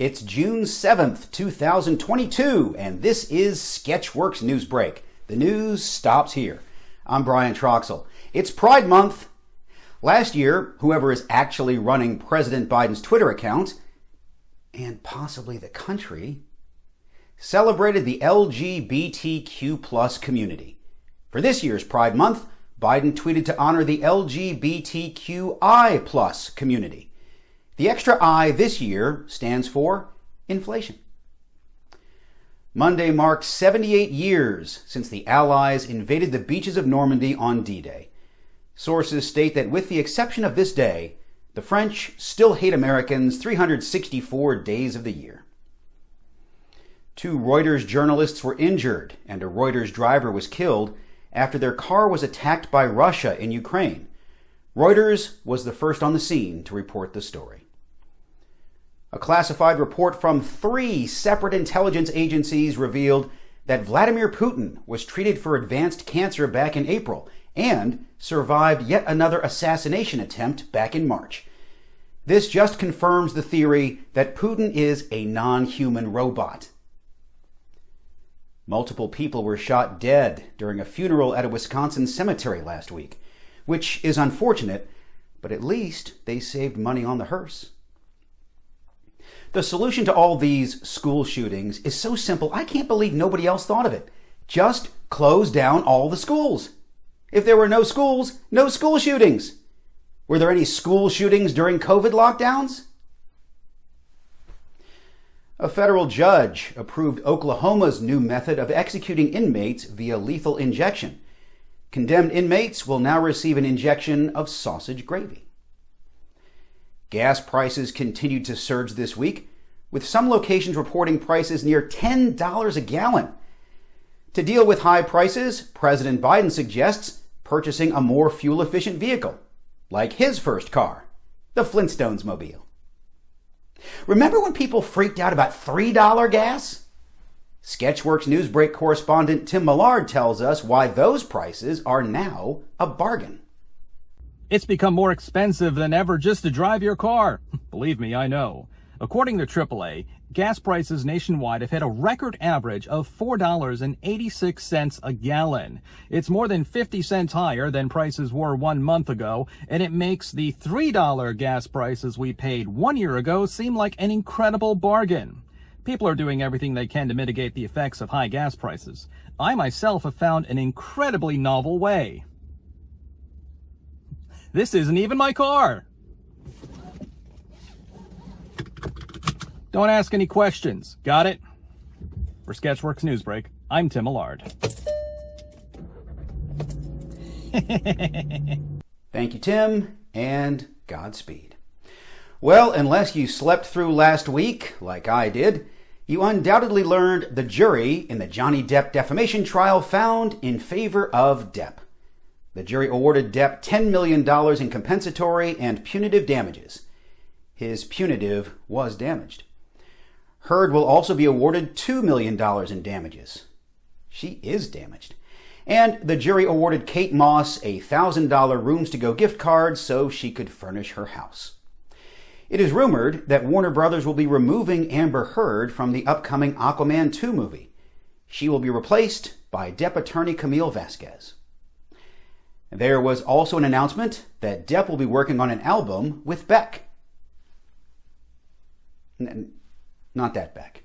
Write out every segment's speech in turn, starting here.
It's June 7th, 2022, and this is Sketchworks NewsBrake. The news stops here. I'm Brian Troxell. It's Pride Month. Last year, whoever is actually running President Biden's Twitter account, and possibly the country, celebrated the LGBTQ+ community. For this year's Pride Month, Biden tweeted to honor the LGBTQI+ community. The extra I this year stands for inflation. Monday marked 78 years since the Allies invaded the beaches of Normandy on D-Day. Sources state that with the exception of this day, the French still hate Americans 364 days of the year. 2 Reuters journalists were injured and a Reuters driver was killed after their car was attacked by Russia in Ukraine. Reuters was the first on the scene to report the story. A classified report from 3 separate intelligence agencies revealed that Vladimir Putin was treated for advanced cancer back in April and survived yet another assassination attempt back in March. This just confirms the theory that Putin is a non-human robot. Multiple people were shot dead during a funeral at a Wisconsin cemetery last week, which is unfortunate, but at least they saved money on the hearse. The solution to all these school shootings is so simple, I can't believe nobody else thought of it. Just close down all the schools. If there were no schools, no school shootings. Were there any school shootings during COVID lockdowns? A federal judge approved Oklahoma's new method of executing inmates via lethal injection. Condemned inmates will now receive an injection of sausage gravy. Gas prices continued to surge this week, with some locations reporting prices near $10 a gallon. To deal with high prices, President Biden suggests purchasing a more fuel-efficient vehicle, like his first car, the Flintstones mobile. Remember when people freaked out about $3 gas? Sketchworks NewsBrake correspondent Tim Millard tells us why those prices are now a bargain. It's become more expensive than ever just to drive your car. Believe me, I know. According to AAA, gas prices nationwide have hit a record average of $4.86 a gallon. It's more than 50 cents higher than prices were 1 month ago, and it makes the $3 gas prices we paid 1 year ago seem like an incredible bargain. People are doing everything they can to mitigate the effects of high gas prices. I myself have found an incredibly novel way. This isn't even my car. Don't ask any questions. Got it? For Sketchworks NewsBrake, I'm Tim Millard. Thank you, Tim, and Godspeed. Well, unless you slept through last week, like I did, you undoubtedly learned the jury in the Johnny Depp defamation trial found in favor of Depp. The jury awarded Depp $10 million in compensatory and punitive damages. His punitive was damaged. Heard will also be awarded $2 million in damages. She is damaged. And the jury awarded Kate Moss a $1,000 rooms-to-go gift card so she could furnish her house. It is rumored that Warner Brothers will be removing Amber Heard from the upcoming Aquaman 2 movie. She will be replaced by Depp attorney Camille Vasquez. There was also an announcement that Depp will be working on an album with Beck. Not that Beck.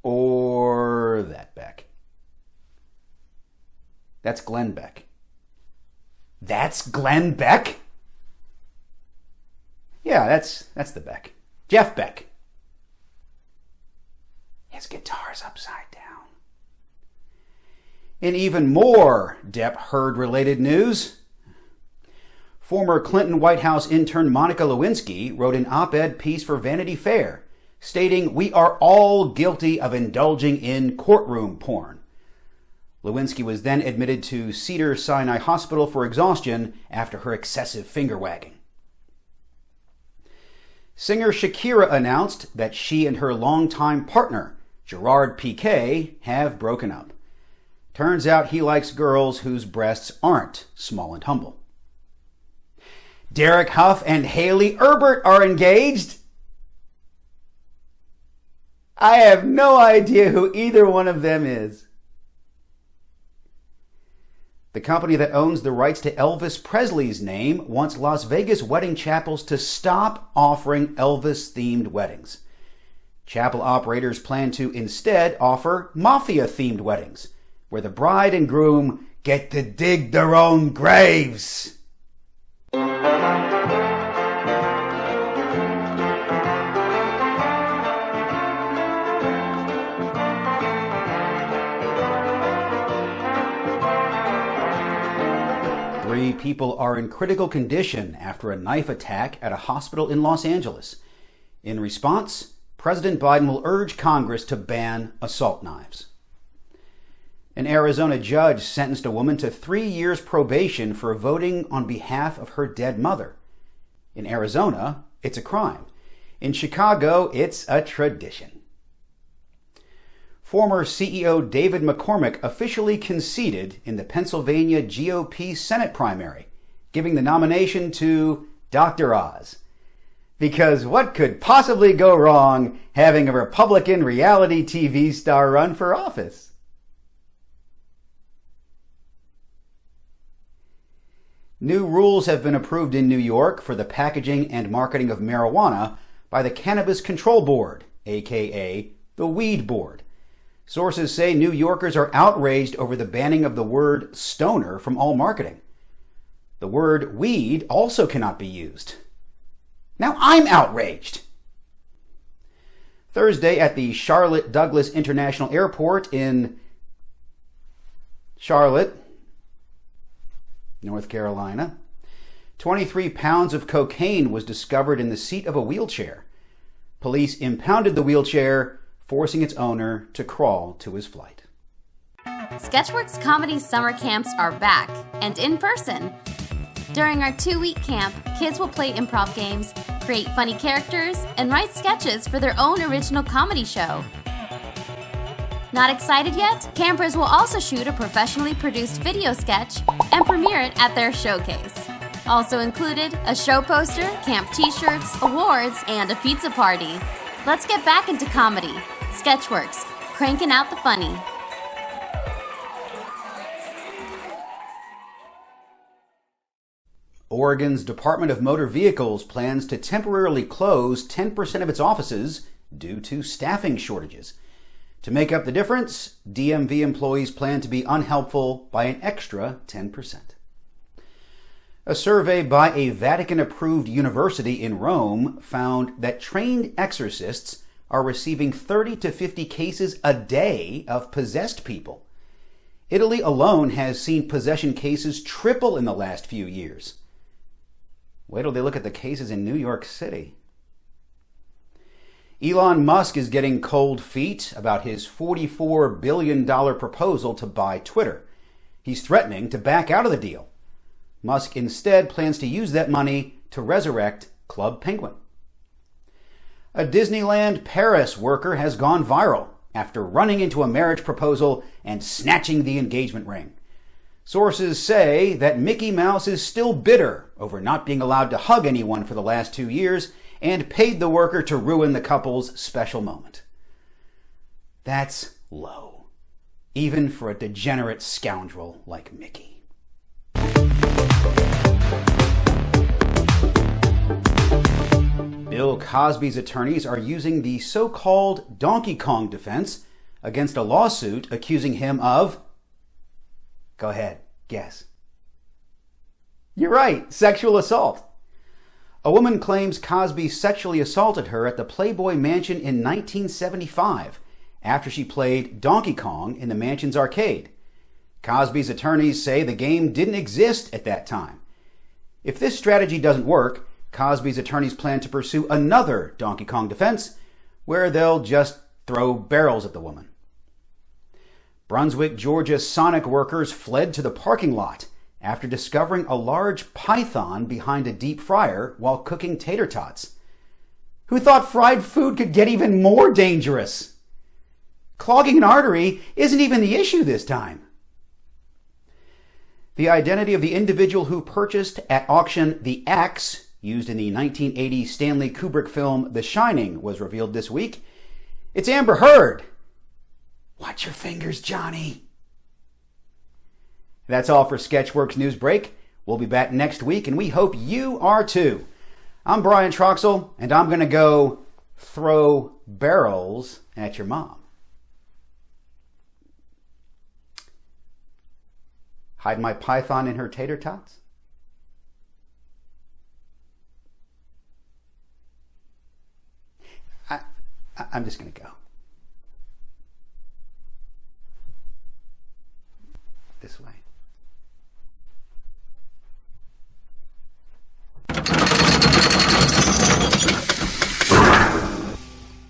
Or that Beck. That's Glenn Beck. That's Glenn Beck? Yeah, that's the Beck. Jeff Beck. His guitar's upside down. In even more Depp-Heard-related news, former Clinton White House intern Monica Lewinsky wrote an op-ed piece for Vanity Fair, stating, "We are all guilty of indulging in courtroom porn." Lewinsky was then admitted to Cedars-Sinai Hospital for exhaustion after her excessive finger-wagging. Singer Shakira announced that she and her longtime partner, Gerard Piqué, have broken up. Turns out he likes girls whose breasts aren't small and humble. Derek Hough and Haley Erbert are engaged. I have no idea who either one of them is. The company that owns the rights to Elvis Presley's name wants Las Vegas wedding chapels to stop offering Elvis-themed weddings. Chapel operators plan to instead offer mafia-themed weddings, where the bride and groom get to dig their own graves. 3 people are in critical condition after a knife attack at a hospital in Los Angeles. In response, President Biden will urge Congress to ban assault knives. An Arizona judge sentenced a woman to 3 years probation for voting on behalf of her dead mother. In Arizona, it's a crime. In Chicago, it's a tradition. Former CEO David McCormick officially conceded in the Pennsylvania GOP Senate primary, giving the nomination to Dr. Oz. Because what could possibly go wrong having a Republican reality TV star run for office? New rules have been approved in New York for the packaging and marketing of marijuana by the Cannabis Control Board, aka the Weed Board. Sources say New Yorkers are outraged over the banning of the word stoner from all marketing. The word weed also cannot be used. Now I'm outraged. Thursday at the Charlotte Douglas International Airport in Charlotte, North Carolina, 23 pounds of cocaine was discovered in the seat of a wheelchair. Police impounded the wheelchair, forcing its owner to crawl to his flight. Sketchworks Comedy Summer Camps are back and in person. During our 2-week camp, kids will play improv games, create funny characters, and write sketches for their own original comedy show. Not excited yet? Campers will also shoot a professionally produced video sketch and premiere it at their showcase. Also included, a show poster, camp t-shirts, awards, and a pizza party. Let's get back into comedy. Sketchworks, cranking out the funny. Oregon's Department of Motor Vehicles plans to temporarily close 10% of its offices due to staffing shortages. To make up the difference, DMV employees plan to be unhelpful by an extra 10%. A survey by a Vatican-approved university in Rome found that trained exorcists are receiving 30 to 50 cases a day of possessed people. Italy alone has seen possession cases triple in the last few years. Wait till they look at the cases in New York City. Elon Musk is getting cold feet about his $44 billion proposal to buy Twitter. He's threatening to back out of the deal. Musk instead plans to use that money to resurrect Club Penguin. A Disneyland Paris worker has gone viral after running into a marriage proposal and snatching the engagement ring. Sources say that Mickey Mouse is still bitter over not being allowed to hug anyone for the last 2 years and paid the worker to ruin the couple's special moment. That's low, even for a degenerate scoundrel like Mickey. Bill Cosby's attorneys are using the so-called Donkey Kong defense against a lawsuit accusing him of... Go ahead, guess. You're right, sexual assault. A woman claims Cosby sexually assaulted her at the Playboy Mansion in 1975 after she played Donkey Kong in the mansion's arcade. Cosby's attorneys say the game didn't exist at that time. If this strategy doesn't work, Cosby's attorneys plan to pursue another Donkey Kong defense where they'll just throw barrels at the woman. Brunswick, Georgia Sonic workers fled to the parking lot after discovering a large python behind a deep fryer while cooking tater tots. Who thought fried food could get even more dangerous? Clogging an artery isn't even the issue this time. The identity of the individual who purchased at auction the axe used in the 1980 Stanley Kubrick film The Shining was revealed this week. It's Amber Heard. Watch your fingers, Johnny. That's all for Sketchworks NewsBrake. We'll be back next week, and we hope you are too. I'm Brian Troxel, and I'm going to go throw barrels at your mom. Hide my python in her tater tots? I'm just going to go. This way.